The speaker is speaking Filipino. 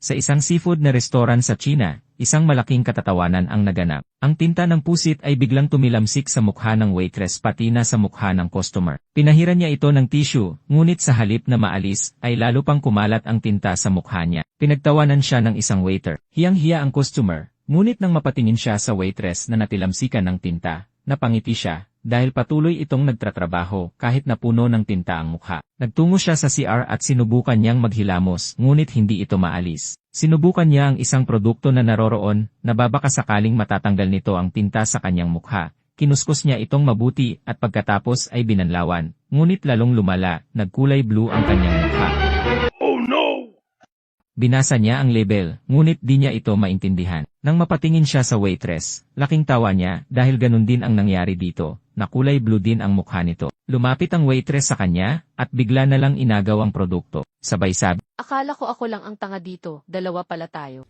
Sa isang seafood na restoran sa China, isang malaking katatawanan ang naganap. Ang tinta ng pusit ay biglang tumilamsik sa mukha ng waitress pati na sa mukha ng customer. Pinahiran niya ito ng tissue, ngunit sa halip na maalis, ay lalo pang kumalat ang tinta sa mukha niya. Pinagtawanan siya ng isang waiter. Hiyang-hiya ang customer, ngunit nang mapatingin siya sa waitress na natilamsikan ng tinta, napangiti siya. Dahil patuloy itong nagtatrabaho kahit na puno ng tinta ang mukha. Nagtungo siya sa CR at sinubukan niyang maghilamos ngunit hindi ito maalis. Sinubukan niya ang isang produkto na naroroon na baka sakaling matatanggal nito ang tinta sa kanyang mukha. Kinuskus niya itong mabuti at pagkatapos ay binanlawan. Ngunit lalong lumala, nagkulay blue ang kanyang mukha. Oh no! Binasa niya ang label, ngunit di niya ito maintindihan. Nang mapatingin siya sa waitress, laking tawa niya dahil ganun din ang nangyari dito, na kulay blue din ang mukha nito. Lumapit ang waitress sa kanya, at bigla na lang inagaw ang produkto. Sabay sabi, Akala ko ako lang ang tanga dito, dalawa pala tayo.